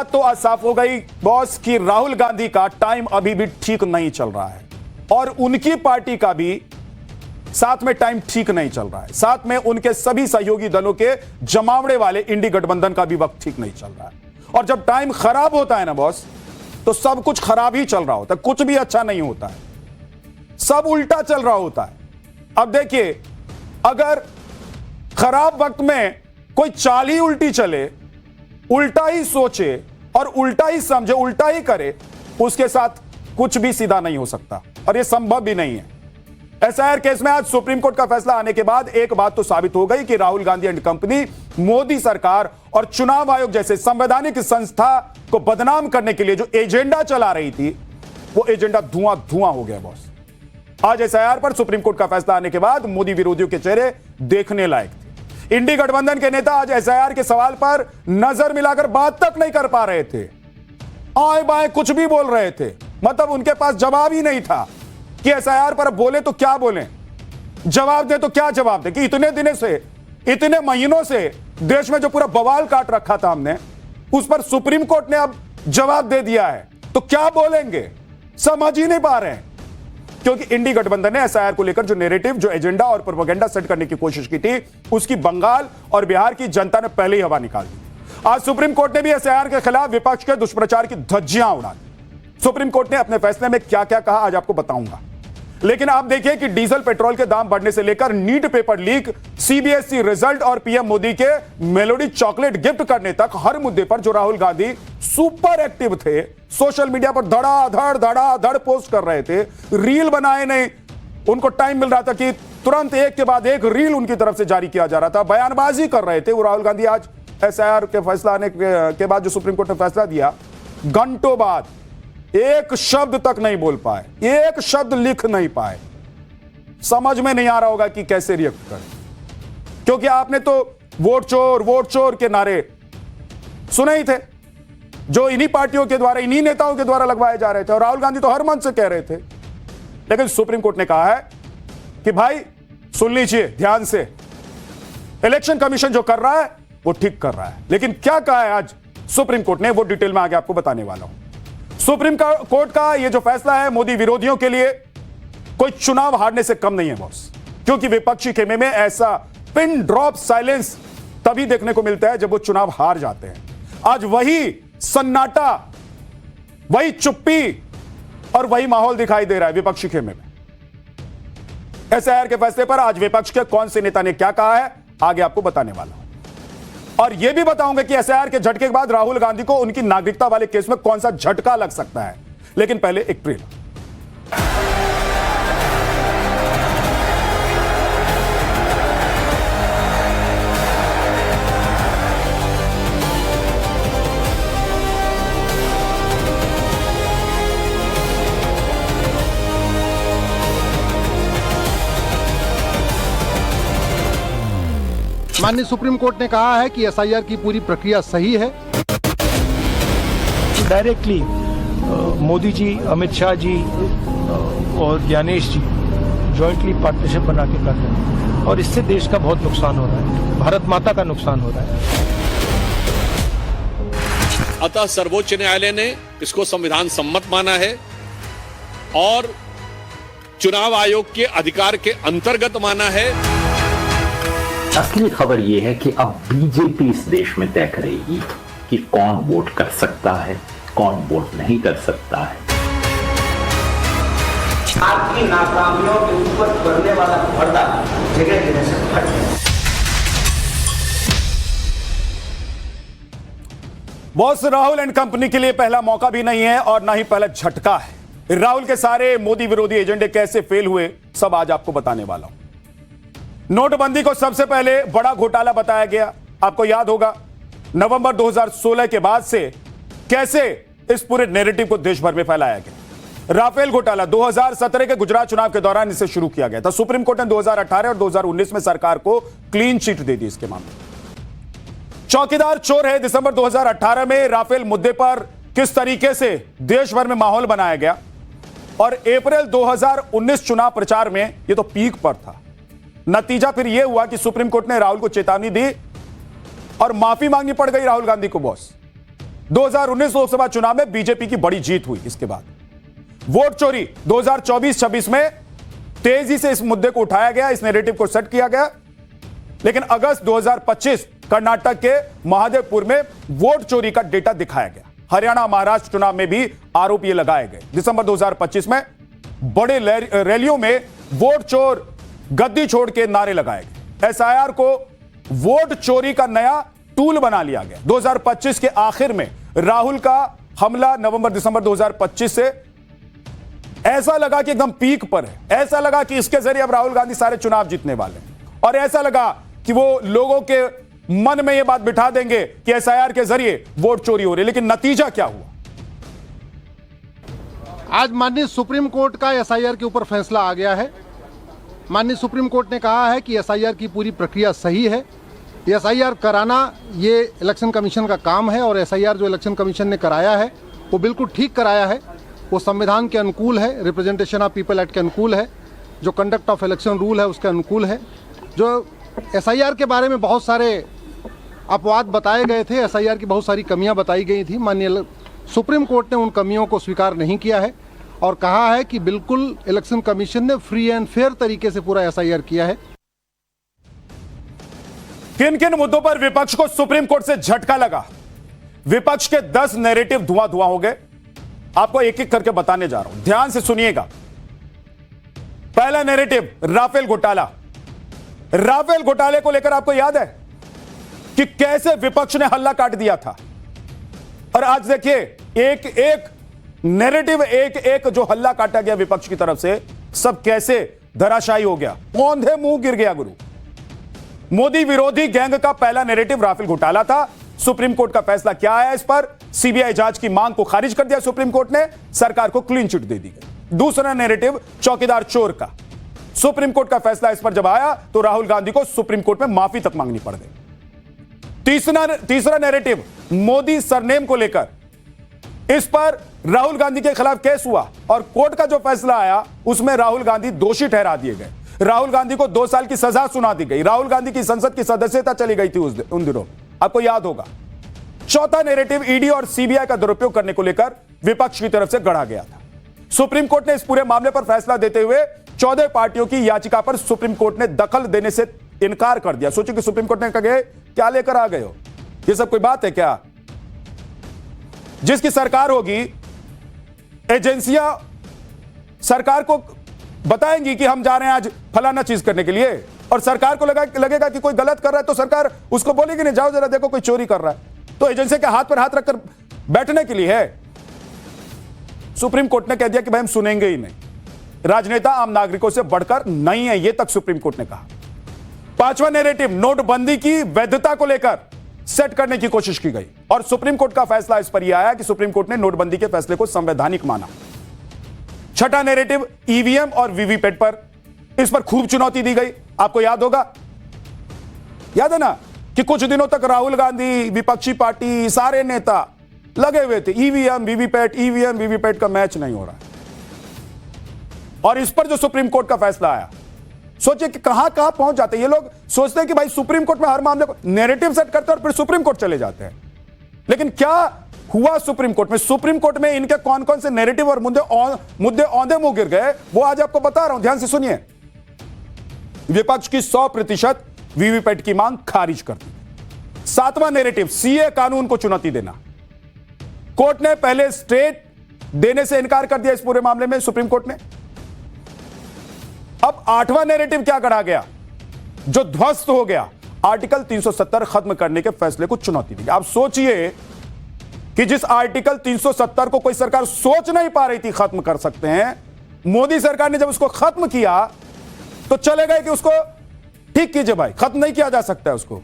बात तो आज साफ हो गई बॉस कि राहुल गांधी का टाइम अभी भी ठीक नहीं चल रहा है और उनकी पार्टी का भी साथ में टाइम ठीक नहीं चल रहा है। साथ में उनके सभी सहयोगी दलों के जमावड़े वाले इंडी गठबंधन का भी वक्त ठीक नहीं चल रहा है। और जब टाइम खराब होता है ना बॉस, तो सब कुछ खराब ही चल रहा होता है, कुछ भी अच्छा नहीं होता है, सब उल्टा चल रहा होता है। अब देखिए, अगर खराब वक्त में कोई चाल ही उल्टी चले, उल्टा ही सोचे और उल्टा ही समझे, उल्टा ही करे, उसके साथ कुछ भी सीधा नहीं हो सकता और यह संभव भी नहीं है। एसआईआर केस में आज सुप्रीम कोर्ट का फैसला आने के बाद एक बात तो साबित हो गई कि राहुल गांधी एंड कंपनी मोदी सरकार और चुनाव आयोग जैसे संवैधानिक संस्था को बदनाम करने के लिए जो एजेंडा चला रही थी, वो एजेंडा धुआं धुआं हो गया बॉस। आज एसआईआर पर सुप्रीम कोर्ट का फैसला आने के बाद मोदी विरोधियों के चेहरे देखने लायक थे। इंडी गठबंधन के नेता आज एसआईआर के सवाल पर नजर मिलाकर बात तक नहीं कर पा रहे थे, आए बाएं कुछ भी बोल रहे थे। मतलब उनके पास जवाब ही नहीं था कि एसआईआर पर बोले तो क्या बोले, जवाब दे तो क्या जवाब दे, कि इतने दिनों से, इतने महीनों से देश में जो पूरा बवाल काट रखा था हमने, उस पर सुप्रीम कोर्ट ने अब जवाब दे दिया है, तो क्या बोलेंगे, समझ ही नहीं पा रहे हैं। क्योंकि इंडी गठबंधन ने एसआईआर को लेकर जो नैरेटिव, जो एजेंडा और प्रोपेगेंडा सेट करने की कोशिश की थी, उसकी बंगाल और बिहार की जनता ने पहले ही हवा निकाल दी। आज सुप्रीम कोर्ट ने भी एसआईआर के खिलाफ विपक्ष के दुष्प्रचार की धज्जियां उड़ा दी। सुप्रीम कोर्ट ने अपने फैसले में क्या क्या कहा आज आपको बताऊंगा, लेकिन आप देखिए कि डीजल पेट्रोल के दाम बढ़ने से लेकर NEET paper leak, CBSE result और पीएम मोदी के मेलोडी चॉकलेट गिफ्ट करने तक हर मुद्दे पर जो राहुल गांधी सुपर एक्टिव थे, सोशल मीडिया पर धड़ाधड़ पोस्ट कर रहे थे, रील बनाए नहीं, उनको टाइम मिल रहा था कि तुरंत एक के बाद एक रील उनकी तरफ से जारी किया जा रहा था, बयानबाजी कर रहे थे वो राहुल गांधी। आज एसआईआर के फैसला आने के बाद जो सुप्रीम कोर्ट ने फैसला दिया, घंटों बाद एक शब्द तक नहीं बोल पाए, एक शब्द लिख नहीं पाए। समझ में नहीं आ रहा होगा कि कैसे रिएक्ट करें, क्योंकि आपने तो वोट चोर के नारे सुने ही थे, जो इन्हीं पार्टियों के द्वारा, इन्हीं नेताओं के द्वारा लगवाए जा रहे थे, और राहुल गांधी तो हर मंच से कह रहे थे। लेकिन सुप्रीम कोर्ट ने कहा है कि भाई सुन लीजिए ध्यान से, इलेक्शन कमीशन जो कर रहा है वो ठीक कर रहा है। लेकिन क्या कहा है आज सुप्रीम कोर्ट ने, वो डिटेल में आगे आपको बताने वाला हूं। सुप्रीम कोर्ट का यह जो फैसला है मोदी विरोधियों के लिए कोई चुनाव हारने से कम नहीं है बॉस, क्योंकि विपक्षी खेमे में ऐसा पिन ड्रॉप साइलेंस तभी देखने को मिलता है जब वो चुनाव हार जाते हैं। आज वही सन्नाटा, वही चुप्पी और वही माहौल दिखाई दे रहा है विपक्षी खेमे में। एसआईआर के फैसले पर आज विपक्ष के कौन से नेता ने क्या कहा है, आगे आपको बताने वाला हूं। और यह भी बताऊंगा कि एसआईआर के झटके के बाद राहुल गांधी को उनकी नागरिकता वाले केस में कौन सा झटका लग सकता है। लेकिन पहले एक ट्रेलर। माननीय सुप्रीम कोर्ट ने कहा है कि एसआईआर की पूरी प्रक्रिया सही है। डायरेक्टली मोदी जी, अमित शाह जी और ज्ञानेश जी जॉइंटली पार्टनरशिप बना के कर रहे हैं और इससे देश का बहुत नुकसान हो रहा है, भारत माता का नुकसान हो रहा है। अतः सर्वोच्च न्यायालय ने इसको संविधान सम्मत माना है और चुनाव आयोग के अधिकार के अंतर्गत माना है। असली खबर यह है कि अब बीजेपी इस देश में तय करेगी कि कौन वोट कर सकता है, कौन वोट नहीं कर सकता है। आपकी नाकामियों के ऊपर पड़ने वाला पर्दा जगह जगह से फट गया। बॉस, राहुल एंड कंपनी के लिए पहला मौका भी नहीं है और ना ही पहला झटका है। राहुल के सारे मोदी विरोधी एजेंडे कैसे फेल हुए, सब आज आपको बताने वाला हूं। नोटबंदी को सबसे पहले बड़ा घोटाला बताया गया। आपको याद होगा नवंबर 2016 के बाद से कैसे इस पूरे नैरेटिव को देश भर में फैलाया गया। राफेल घोटाला 2017 के गुजरात चुनाव के दौरान इसे शुरू किया गया था। सुप्रीम कोर्ट ने 2018 और 2019 में सरकार को क्लीन चिट दे दी इसके मामले में। चौकीदार चोर है, दिसंबर 2018 में राफेल मुद्दे पर किस तरीके से देश भर में माहौल बनाया गया और अप्रैल 2019 चुनाव प्रचार में यह तो पीक पर था। नतीजा फिर यह हुआ कि सुप्रीम कोर्ट ने राहुल को चेतावनी दी और माफी मांगनी पड़ गई राहुल गांधी को बॉस। 2019 लोकसभा चुनाव में बीजेपी की बड़ी जीत हुई। इसके बाद वोट चोरी 2024-26 में तेजी से इस मुद्दे को उठाया गया, इस नैरेटिव को सेट किया गया। लेकिन अगस्त 2025 कर्नाटक के महादेवपुर में वोट चोरी का डेटा दिखाया गया। हरियाणा महाराष्ट्र चुनाव में भी आरोप ये लगाए गए। दिसंबर 2025 में बड़े रैलियों में वोट चोर गद्दी छोड़ के नारे लगाए गए। एसआईआर को वोट चोरी का नया टूल बना लिया गया। 2025 के आखिर में राहुल का हमला नवंबर दिसंबर 2025 से ऐसा लगा कि एकदम पीक पर है। ऐसा लगा कि इसके जरिए अब राहुल गांधी सारे चुनाव जीतने वाले हैं, और ऐसा लगा कि वो लोगों के मन में यह बात बिठा देंगे कि एसआईआर के जरिए वोट चोरी हो रही है। लेकिन नतीजा क्या हुआ? आज माननीय सुप्रीम कोर्ट का एसआईआर के ऊपर फैसला आ गया है। माननीय सुप्रीम कोर्ट ने कहा है कि एसआईआर की पूरी प्रक्रिया सही है। एसआईआर कराना ये इलेक्शन कमीशन का काम है, और एसआईआर जो इलेक्शन कमीशन ने कराया है वो बिल्कुल ठीक कराया है। वो संविधान के अनुकूल है, रिप्रेजेंटेशन ऑफ पीपल एक्ट के अनुकूल है, जो कंडक्ट ऑफ इलेक्शन रूल है उसके अनुकूल है। जो एसआईआर के बारे में बहुत सारे अपवाद बताए गए थे, एसआईआर की बहुत सारी कमियां बताई गई थी, माननीय सुप्रीम कोर्ट ने उन कमियों को स्वीकार नहीं किया है और कहा है कि बिल्कुल इलेक्शन कमीशन ने फ्री एंड फेयर तरीके से पूरा एसआईआर किया है। किन किन मुद्दों पर विपक्ष को सुप्रीम कोर्ट से झटका लगा? विपक्ष के 10 नैरेटिव धुआं धुआं हो गए। आपको एक एक करके बताने जा रहा हूं, ध्यान से सुनिएगा। पहला नैरेटिव, राफेल घोटाला। राफेल घोटाले को लेकर आपको याद है कि कैसे विपक्ष ने हल्ला काट दिया था, और आज देखिए एक एक नैरेटिव, एक एक जो हल्ला काटा गया विपक्ष की तरफ से, सब कैसे धराशायी हो गया, औंधे मुंह गिर गया गुरु। मोदी विरोधी गैंग का पहला नैरेटिव राफेल घोटाला था। सुप्रीम कोर्ट का फैसला क्या आया इस पर? सीबीआई जांच की मांग को खारिज कर दिया सुप्रीम कोर्ट ने, सरकार को क्लीन चिट दे दी गई। दूसरा नैरेटिव, चौकीदार चोर का। सुप्रीम कोर्ट का फैसला इस पर जब आया तो राहुल गांधी को सुप्रीम कोर्ट में माफी तक मांगनी पड़ गई। तीसरा नैरेटिव, मोदी सरनेम को लेकर। इस पर राहुल गांधी के खिलाफ केस हुआ और कोर्ट का जो फैसला आया उसमें राहुल गांधी दोषी ठहरा दिए गए। राहुल गांधी को 2 साल की सजा सुना दी गई। राहुल गांधी की संसद की सदस्यता चली गई थी उन दिनों, आपको याद होगा। चौथा नैरेटिव, ईडी और सीबीआई का दुरुपयोग करने को लेकर विपक्ष की तरफ से गढ़ा गया था। सुप्रीम कोर्ट ने इस पूरे मामले पर फैसला देते हुए 14 पार्टियों की याचिका पर सुप्रीम कोर्ट ने दखल देने से इनकार कर दिया। सोचिए कि सुप्रीम कोर्ट ने कहा, क्या लेकर आ गए हो, ये सब कोई बात है क्या? जिसकी सरकार होगी, एजेंसियां सरकार को बताएंगी कि हम जा रहे हैं आज फलाना चीज करने के लिए, और सरकार को लगेगा कि कोई गलत कर रहा है तो सरकार उसको बोलेगी नहीं, जाओ जरा देखो कोई चोरी कर रहा है। तो एजेंसी के हाथ पर हाथ रखकर बैठने के लिए है। सुप्रीम कोर्ट ने कह दिया कि भाई हम सुनेंगे ही नहीं, राजनेता आम नागरिकों से बढ़कर नहीं है, यह तक सुप्रीम कोर्ट ने कहा। पांचवा नैरेटिव, नोटबंदी की वैधता को लेकर सेट करने की कोशिश की गई, और सुप्रीम कोर्ट का फैसला इस पर यह आया कि सुप्रीम कोर्ट ने नोटबंदी के फैसले को संवैधानिक माना। छठा नैरेटिव, ईवीएम और वीवीपैट पर, इस पर खूब चुनौती दी गई। आपको याद होगा, याद है ना कि कुछ दिनों तक राहुल गांधी, विपक्षी पार्टी, सारे नेता लगे हुए थे, ईवीएम वीवीपैट का मैच नहीं हो रहा है। और इस पर जो सुप्रीम कोर्ट का फैसला आया, सोचिए कि कहां कहां पहुंच जाते हैं ये लोग। सोचते हैं कि भाई सुप्रीम कोर्ट में हर मामले को नैरेटिव सेट करते हैं और फिर सुप्रीम कोर्ट चले जाते हैं। लेकिन क्या हुआ सुप्रीम कोर्ट में? सुप्रीम कोर्ट में इनके कौन कौन से नैरेटिव और मुद्दे औंधे मुंह गिर गए, वो आज आपको बता रहा हूं, ध्यान से सुनिए। विपक्ष की 100% वीवीपैट की मांग खारिज कर दी। 7वां नैरेटिव, सीए कानून को चुनौती देना। कोर्ट ने पहले स्टेट देने से इनकार कर दिया इस पूरे मामले में, सुप्रीम कोर्ट ने। अब 8वां नैरेटिव क्या करा गया, जो ध्वस्त हो गया, आर्टिकल 370 खत्म करने के फैसले को चुनौती दी। आप सोचिए कि जिस आर्टिकल 370 को कोई सरकार सोच नहीं पा रही थी खत्म कर सकते हैं, मोदी सरकार ने जब उसको खत्म किया तो चले गए कि उसको ठीक कीजिए भाई, खत्म नहीं किया जा सकता है, उसको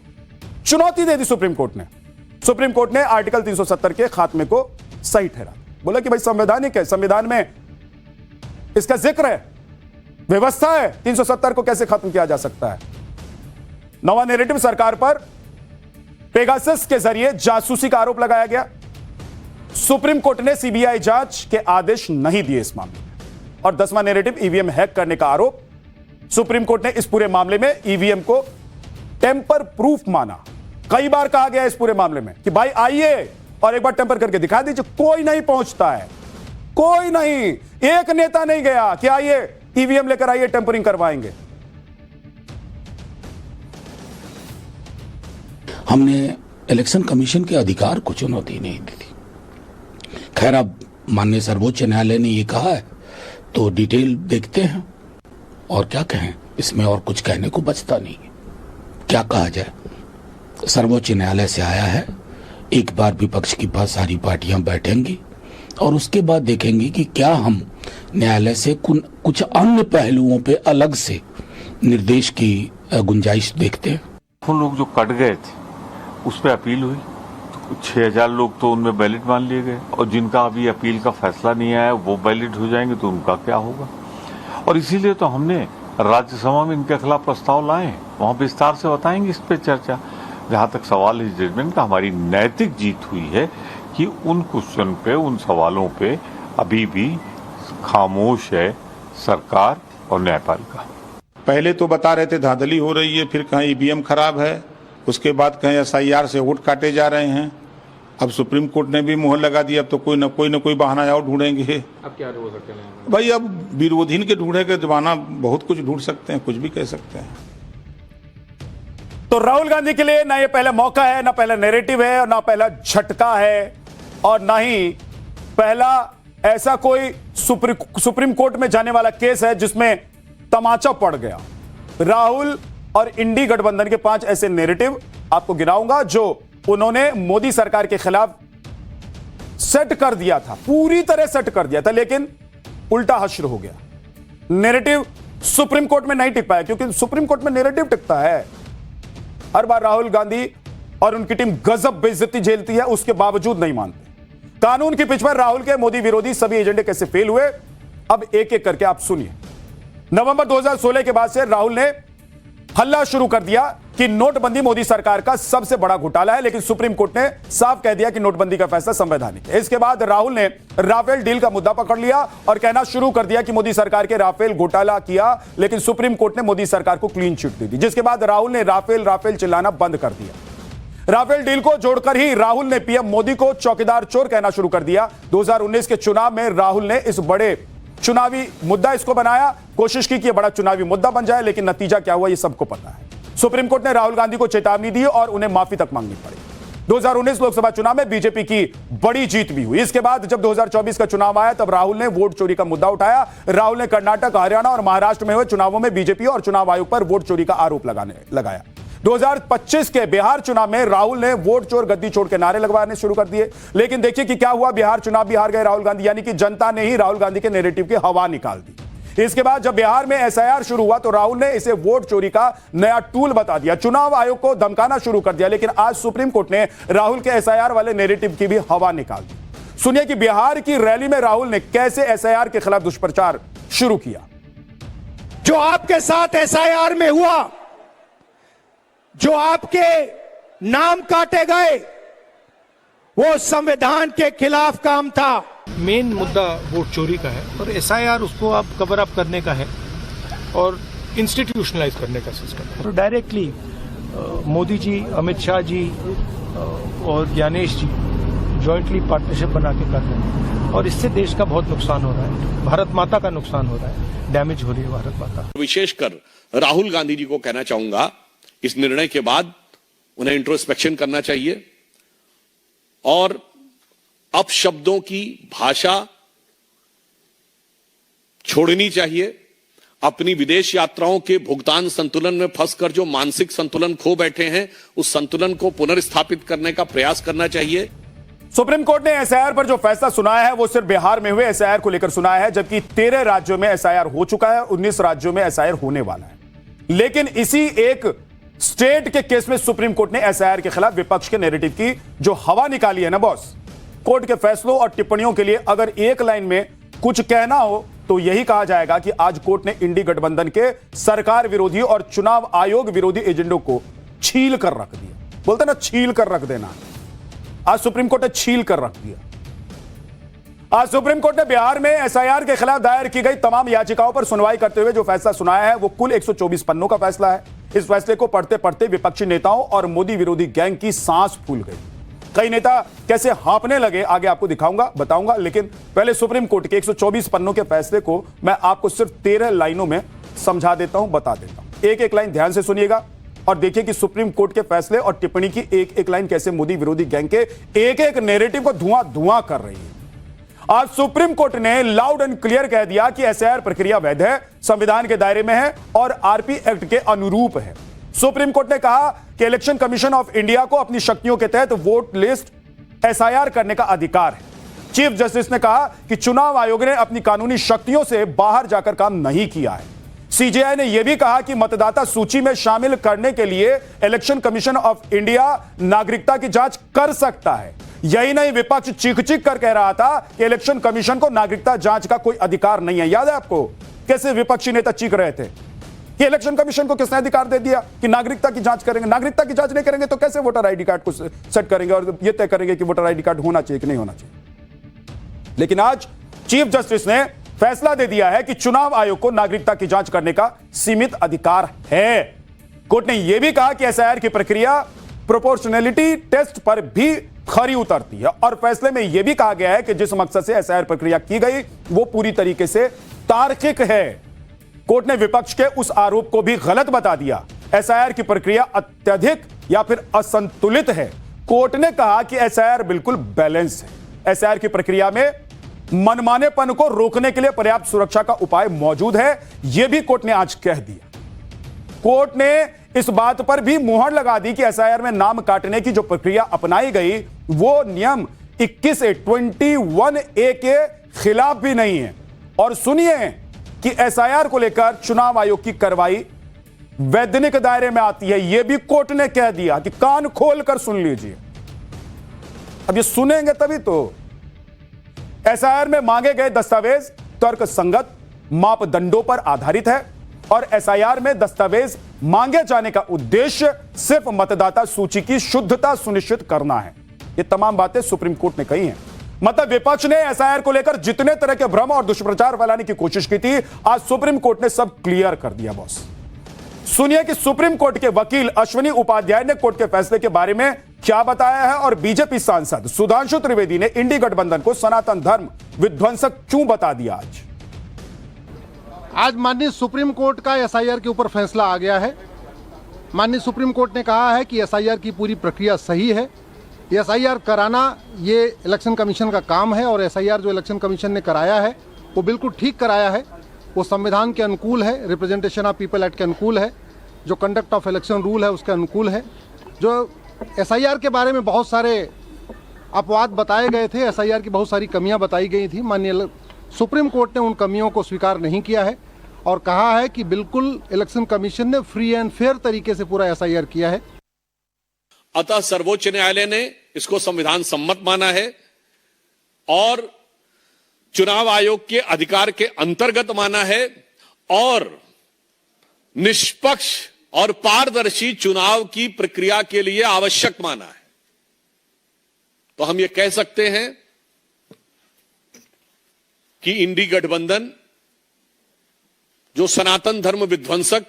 चुनौती दे दी सुप्रीम कोर्ट ने। सुप्रीम कोर्ट ने आर्टिकल 370 के खात्मे को सही ठहरा, बोला कि भाई संवैधानिक है, संविधान में इसका जिक्र है, व्यवस्था है, 370 को कैसे खत्म किया जा सकता है। 9वां नैरेटिव, सरकार पर पेगासस के जरिए जासूसी का आरोप लगाया गया। सुप्रीम कोर्ट ने सीबीआई जांच के आदेश नहीं दिए इस मामले में। और 10वां नैरेटिव, ईवीएम हैक करने का आरोप। सुप्रीम कोर्ट ने इस पूरे मामले में ईवीएम को टेम्पर प्रूफ माना। कई बार कहा गया इस पूरे मामले में कि भाई आइए, और एक बार टेम्पर करके दिखा दीजिए। कोई नहीं पहुंचता है, कोई नहीं, एक नेता नहीं गया कि आइए ईवीएम लेकर आइए, टेम्परिंग करवाएंगे। हमने इलेक्शन कमीशन के अधिकार को चुनौती नहीं दी थी। खैर, अब माननीय सर्वोच्च न्यायालय ने ये कहा है तो डिटेल देखते हैं, और क्या कहें, इसमें और कुछ कहने को बचता नहीं है। क्या कहा जाए, सर्वोच्च न्यायालय से आया है, एक बार विपक्ष की पास सारी पार्टियां बैठेंगी और उसके बाद देखेंगे कि क्या हम न्यायालय से कुछ अन्य पहलुओं पे अलग से निर्देश की गुंजाइश देखते हैं। वो लोग जो कट गए थे उस पर अपील हुई, 6000 लोग तो उनमें वैलिड मान लिए गए, और जिनका अभी अपील का फैसला नहीं आया वो वैलिड हो जाएंगे, तो उनका क्या होगा। और इसीलिए तो हमने राज्यसभा में इनके खिलाफ प्रस्ताव लाए, वहां विस्तार से बताएंगे इस पे चर्चा। जहां तक सवाल है जजमेंट का, हमारी नैतिक जीत हुई है कि उन क्वेश्चन पे, उन सवालों पे अभी भी खामोश है सरकार और न्यायपालिका। पहले तो बता रहे थे धांधली हो रही है, फिर कहीं ईवीएम खराब है, उसके बाद कहीं एसआईआर से वोट काटे जा रहे हैं। अब सुप्रीम कोर्ट ने भी मुहर लगा दी, अब तो कोई न कोई बहाना और ढूंढेंगे। अब क्या हो सकते हैं भाई, अब विरोधी के ढूंढे के जमाना, बहुत कुछ ढूंढ सकते हैं, कुछ भी कह सकते हैं। तो राहुल गांधी के लिए ना ये पहला मौका है, ना पहला नैरेटिव है, और ना पहला झटका है, और ना ही पहला ऐसा कोई सुप्रीम कोर्ट में जाने वाला केस है जिसमें तमाचा पड़ गया। राहुल और इंडी गठबंधन के 5 ऐसे नैरेटिव आपको गिनाऊंगा जो उन्होंने मोदी सरकार के खिलाफ सेट कर दिया था, पूरी तरह सेट कर दिया था, लेकिन उल्टा हश्र हो गया। नैरेटिव सुप्रीम कोर्ट में नहीं टिक पाया, क्योंकि सुप्रीम कोर्ट में नैरेटिव टिकता है। हर बार राहुल गांधी और उनकी टीम गजब बेइज्जती झेलती है, उसके बावजूद नहीं मानते। कानून की पिच पर राहुल के मोदी विरोधी सभी एजेंडे कैसे फेल हुए, अब एक एक करके आप सुनिए। नवंबर 2016 के बाद से राहुल ने हल्ला शुरू कर दिया कि नोटबंदी मोदी सरकार का सबसे बड़ा घोटाला है, लेकिन सुप्रीम कोर्ट ने साफ कह दिया कि नोटबंदी का फैसला संवैधानिक है। इसके बाद राहुल ने राफेल डील का मुद्दा पकड़ लिया और कहना शुरू कर दिया कि मोदी सरकार के राफेल घोटाला किया, लेकिन सुप्रीम कोर्ट ने मोदी सरकार को क्लीन चिट दे दी। जिसके बाद राहुल ने राफेल चिल्लाना बंद कर दिया। राफेल डील को जोड़कर ही राहुल ने पीएम मोदी को चौकीदार चोर कहना शुरू कर दिया। 2019 के चुनाव में राहुल ने इस बड़े चुनावी मुद्दा इसको बनाया, कोशिश की कि बड़ा चुनावी मुद्दा बन जाए, लेकिन नतीजा क्या हुआ ये सबको पता है। सुप्रीम कोर्ट ने राहुल गांधी को चेतावनी दी और उन्हें माफी तक मांगनी पड़ी। 2019 लोकसभा चुनाव में बीजेपी की बड़ी जीत भी हुई। इसके बाद जब 2024 का चुनाव आया तब राहुल ने वोट चोरी का मुद्दा उठाया। राहुल ने कर्नाटक, हरियाणा और महाराष्ट्र में हुए चुनावों में बीजेपी और चुनाव आयोग पर वोट चोरी का आरोप लगाया। 2025 के बिहार चुनाव में राहुल ने वोट चोर गद्दी छोड़ के नारे लगवाने शुरू कर दिए, लेकिन देखिए कि क्या हुआ, बिहार चुनाव भी हार गए राहुल गांधी, यानी कि जनता ने ही राहुल गांधी के नैरेटिव की हवा निकाल दी। इसके बाद जब बिहार में एसआईआर शुरू हुआ तो राहुल ने इसे वोट चोरी का नया टूल बता दिया, चुनाव आयोग को धमकाना शुरू कर दिया। लेकिन आज सुप्रीम कोर्ट ने राहुल के एसआईआर वाले नैरेटिव की भी हवा निकाल दी। सुनिए कि बिहार की रैली में राहुल ने कैसे एसआईआर के खिलाफ दुष्प्रचार शुरू किया। जो आपके साथ एसआईआर में हुआ, जो आपके नाम काटे गए, वो संविधान के खिलाफ काम था। मेन मुद्दा वोट चोरी का है और एसआईआर उसको आप कवर अप करने का है और इंस्टीट्यूशनलाइज करने का सिस्टम है। तो डायरेक्टली मोदी जी, अमित शाह जी और ज्ञानेश जी जॉइंटली पार्टनरशिप बना के कर रहे हैं, और इससे देश का बहुत नुकसान हो रहा है, भारत माता का नुकसान हो रहा है, डैमेज हो रही है भारत माता। विशेषकर राहुल गांधी जी को कहना चाहूंगा, इस निर्णय के बाद उन्हें इंट्रोस्पेक्शन करना चाहिए और अपशब्दों की भाषा छोड़नी चाहिए। अपनी विदेश यात्राओं के भुगतान संतुलन में फंसकर जो मानसिक संतुलन खो बैठे हैं, उस संतुलन को पुनर्स्थापित करने का प्रयास करना चाहिए। सुप्रीम कोर्ट ने एसआईआर पर जो फैसला सुनाया है वो सिर्फ बिहार में हुए एसआईआर को लेकर सुनाया है, जबकि 13 राज्यों में एसआईआर हो चुका है, 19 राज्यों में एसआईआर होने वाला है। लेकिन इसी एक स्टेट के केस में सुप्रीम कोर्ट ने एसआईआर के खिलाफ विपक्ष के नैरेटिव की जो हवा निकाली है ना बॉस, कोर्ट के फैसलों और टिप्पणियों के लिए अगर एक लाइन में कुछ कहना हो तो यही कहा जाएगा कि आज कोर्ट ने इंडी गठबंधन के सरकार विरोधी और चुनाव आयोग विरोधी एजेंडों को छील कर रख दिया। बोलते ना छील कर रख देना, आज सुप्रीम कोर्ट ने छील कर रख दिया। आज सुप्रीम कोर्ट ने बिहार में एसआईआर के खिलाफ दायर की गई तमाम याचिकाओं पर सुनवाई करते हुए जो फैसला सुनाया है वो कुल 124 पन्नों का फैसला है। इस फैसले को पढ़ते पढ़ते विपक्षी नेताओं और मोदी विरोधी गैंग की सांस फूल गई। कई नेता कैसे हाँपने लगे आगे आपको दिखाऊंगा, बताऊंगा। लेकिन पहले सुप्रीम कोर्ट के 124 पन्नों के फैसले को मैं आपको सिर्फ 13 लाइनों में समझा देता हूं, बता देता हूं। एक एक लाइन ध्यान से सुनिएगा और देखिए कि सुप्रीम कोर्ट के फैसले और टिप्पणी की एक एक लाइन कैसे मोदी विरोधी गैंग के एक एक नैरेटिव को धुआं धुआं कर रही है। आज सुप्रीम कोर्ट ने लाउड एंड क्लियर कह दिया कि एसआईआर प्रक्रिया वैध है, संविधान के दायरे में है और आरपी एक्ट के अनुरूप है। सुप्रीम कोर्ट ने कहा कि इलेक्शन कमीशन ऑफ इंडिया को अपनी शक्तियों के तहत वोट लिस्ट एसआईआर करने का अधिकार है। चीफ जस्टिस ने कहा कि चुनाव आयोग ने अपनी कानूनी शक्तियों से बाहर जाकर काम नहीं किया है। सीजेआई ने यह भी कहा कि मतदाता सूची में शामिल करने के लिए इलेक्शन कमीशन ऑफ इंडिया नागरिकता की जांच कर सकता है। यही नहीं, विपक्ष चीख चीख कर कह रहा था कि इलेक्शन कमीशन को नागरिकता जांच का कोई अधिकार नहीं है। याद है आपको कैसे विपक्षी नेता चीख रहे थे कि इलेक्शन कमीशन को किसने अधिकार दे दिया कि नागरिकता की जांच करेंगे? नागरिकता की जांच नहीं करेंगे तो कैसे वोटर आईडी कार्ड को सेट करेंगे और यह तय करेंगे कि वोटर आईडी कार्ड होना चाहिए कि नहीं होना चाहिए? लेकिन आज चीफ जस्टिस ने फैसला दे दिया है कि चुनाव आयोग को नागरिकता की जांच करने का सीमित अधिकार है। कोर्ट ने यह भी कहा कि एसआईआर की प्रक्रिया प्रोपोर्शनैलिटी टेस्ट पर भी खरी उतरती है और फैसले में यह भी कहा गया है कि जिस मकसद से एसआईआर प्रक्रिया की गई वो पूरी तरीके से तार्किक है। कोर्ट ने विपक्ष के उस आरोप को भी गलत बता दिया। एसआईआर की प्रक्रिया अत्यधिक या फिर असंतुलित है। कोर्ट ने कहा कि एसआईआर बिल्कुल बैलेंस है। एसआईआर की प्रक्रिया में मनमानेपन को रोकने के लिए पर्याप्त सुरक्षा का उपाय मौजूद है, यह भी कोर्ट ने आज कह दिया। कोर्ट ने इस बात पर भी मुहर लगा दी कि एसआईआर में नाम काटने की जो प्रक्रिया अपनाई गई वो नियम 21A के खिलाफ भी नहीं है। और सुनिए कि एसआईआर को लेकर चुनाव आयोग की कार्रवाई वैधानिक दायरे में आती है, यह भी कोर्ट ने कह दिया कि कान खोलकर सुन लीजिए। अब ये सुनेंगे तभी तो। एसआईआर में मांगे गए दस्तावेज तर्क संगत मापदंडों पर आधारित है और एसआईआर में दस्तावेज मांगे जाने का उद्देश्य सिर्फ मतदाता सूची की शुद्धता सुनिश्चित करना है। ये तमाम बातें सुप्रीम कोर्ट ने कही हैं। मतलब विपक्ष ने एसआईआर को लेकर जितने तरह के भ्रम और दुष्प्रचार फैलाने की कोशिश की थी, आज सुप्रीम कोर्ट ने सब क्लियर कर दिया बॉस। सुनिए कि सुप्रीम कोर्ट के वकील अश्विनी उपाध्याय ने कोर्ट के फैसले के बारे में क्या बताया है और बीजेपी सांसद सुधांशु त्रिवेदी ने इंडी गठबंधन को सनातन धर्म विध्वंसक क्यों बता दिया। आज माननीय सुप्रीम कोर्ट का एसआईआर के ऊपर फैसला आ गया है। माननीय सुप्रीम कोर्ट ने कहा है कि एसआईआर की पूरी प्रक्रिया सही है। एसआईआर कराना ये इलेक्शन कमीशन का काम है और एसआईआर जो इलेक्शन कमीशन ने कराया है वो बिल्कुल ठीक कराया है। वो संविधान के अनुकूल है, रिप्रेजेंटेशन ऑफ पीपल एक्ट के अनुकूल है, जो कंडक्ट ऑफ इलेक्शन रूल है उसके अनुकूल है। जो एसआईआर के बारे में बहुत सारे अपवाद बताए गए थे, एसआईआर की बहुत सारी कमियां बताई गई थी, माननीय सुप्रीम कोर्ट ने उन कमियों को स्वीकार नहीं किया है और कहा है कि बिल्कुल इलेक्शन कमीशन ने फ्री एंड फेयर तरीके से पूरा एसआईआर किया है। अतः सर्वोच्च न्यायालय ने इसको संविधान सम्मत माना है और चुनाव आयोग के अधिकार के अंतर्गत माना है और निष्पक्ष और पारदर्शी चुनाव की प्रक्रिया के लिए आवश्यक माना है। तो हम ये कह सकते हैं कि इंडी गठबंधन जो सनातन धर्म विध्वंसक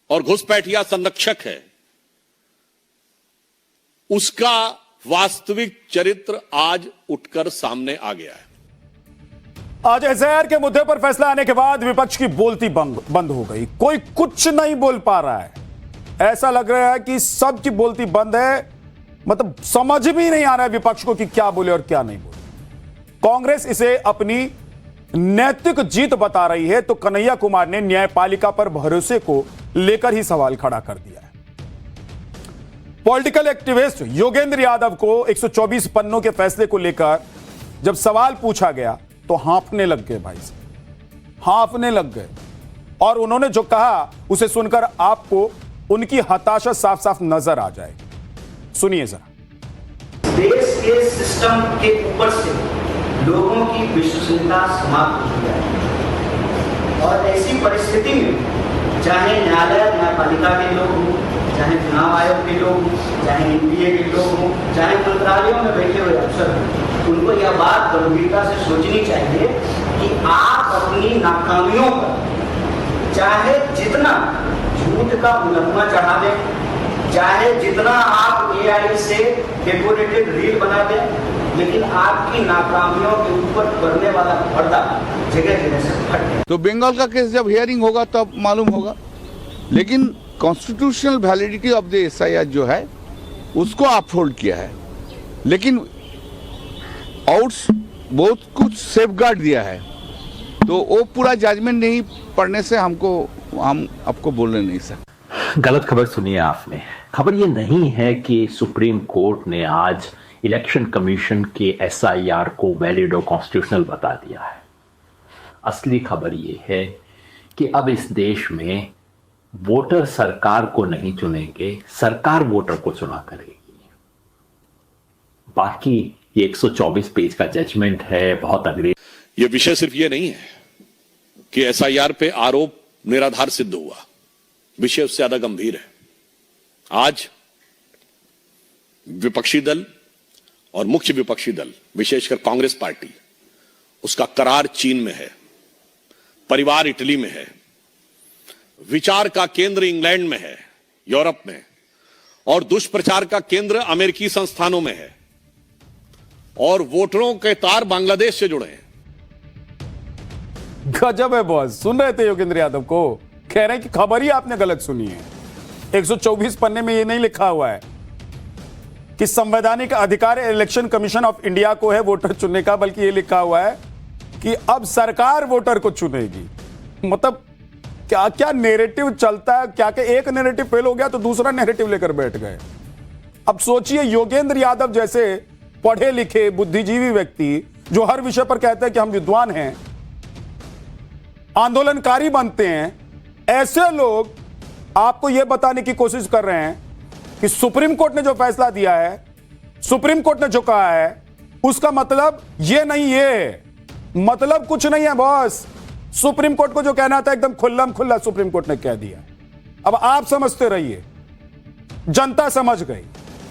और घुसपैठिया संरक्षक है, उसका वास्तविक चरित्र आज उठकर सामने आ गया है। आज एसआईआर के मुद्दे पर फैसला आने के बाद विपक्ष की बोलती बंद हो गई। कोई कुछ नहीं बोल पा रहा है। ऐसा लग रहा है कि सबकी बोलती बंद है। मतलब समझ भी नहीं आ रहा है विपक्ष को कि क्या बोले और क्या नहीं बोले। कांग्रेस इसे अपनी नैतिक जीत बता रही है तो कन्हैया कुमार ने न्यायपालिका पर भरोसे को लेकर ही सवाल खड़ा कर दिया है। पॉलिटिकल एक्टिविस्ट योगेंद्र यादव को 124 पन्नों के फैसले को लेकर जब सवाल पूछा गया तो हाँफने लग गए भाई साहब, हाँफने लग गए। और उन्होंने जो कहा उसे सुनकर आपको उनकी हताशा साफ साफ नजर आ जाएगी। सुनिए जरा। देश के सिस्टम के ऊपर से लोगों की विश्वसनीयता समाप्त हो जाए और ऐसी परिस्थिति में चाहे न्यायालय न्यायपालिका के लोग हों, चाहे चुनाव आयोग के लोग हों, चाहे एनडीए के लोग हों, चाहे मंत्रालयों में बैठे हुए अफसर हों, उनको यह बात गंभीरता से सोचनी चाहिए कि आप अपनी नाकामियों पर चाहे जितना झूठ का मुकदमा चढ़ा दें, चाहे जितना आप एआई से डेकोरेटेड रील बना दें, लेकिन आपकी नाकामियों के ऊपर पड़ने वाला पर्दा जगह जगह से फट गया। तो बंगाल का केस जब हियरिंग होगा तब मालूम होगा, लेकिन constitutional validity of the SIR जो है उसको अपहोल्ड किया है, लेकिन आउट्स बहुत कुछ सेफगार्ड दिया है, तो वो पूरा जजमेंट नहीं पढ़ने से हम आपको बोलने नहीं सकते। गलत खबर सुनिए आपने। खबर ये नहीं है कि सुप्रीम कोर्ट ने आज इलेक्शन कमीशन के एसआईआर को वैलिड और कॉन्स्टिट्यूशनल बता दिया है। असली खबर ये है कि अब इस देश में वोटर सरकार को नहीं चुनेंगे, सरकार वोटर को चुना करेगी। बाकी ये 124 पेज का जजमेंट है, बहुत अंग्रेज। यह विषय सिर्फ ये नहीं है कि एसआईआर पे आरोप निराधार सिद्ध हुआ, विषय उससे ज्यादा गंभीर है। आज विपक्षी दल और मुख्य विपक्षी दल, विशेषकर कांग्रेस पार्टी, उसका करार चीन में है, परिवार इटली में है, विचार का केंद्र इंग्लैंड में है, यूरोप में, और दुष्प्रचार का केंद्र अमेरिकी संस्थानों में है, और वोटरों के तार बांग्लादेश से जुड़े हैं। गजब है बॉस। सुन रहे थे योगेंद्र यादव को, कह रहे हैं कि खबर ही आपने गलत सुनी है। 124 पन्ने में यह नहीं लिखा हुआ है कि संवैधानिक अधिकार इलेक्शन कमीशन ऑफ इंडिया को है वोटर चुनने का, बल्कि यह लिखा हुआ है कि अब सरकार वोटर को चुनेगी। मतलब क्या क्या नैरेटिव चलता है, क्या क्या एक नैरेटिव फेल हो गया तो दूसरा नैरेटिव लेकर बैठ गए। अब सोचिए, योगेंद्र यादव जैसे पढ़े लिखे बुद्धिजीवी व्यक्ति जो हर विषय पर कहते हैं कि हम विद्वान हैं, आंदोलनकारी बनते हैं, ऐसे लोग आपको यह बताने की कोशिश कर रहे हैं कि सुप्रीम कोर्ट ने जो फैसला दिया है, सुप्रीम कोर्ट ने जो कहा है, उसका मतलब ये नहीं, ये मतलब कुछ नहीं है बॉस। सुप्रीम कोर्ट को जो कहना था एकदम खुल्लम खुल्ला सुप्रीम कोर्ट ने कह दिया। अब आप समझते रहिए, जनता समझ गई।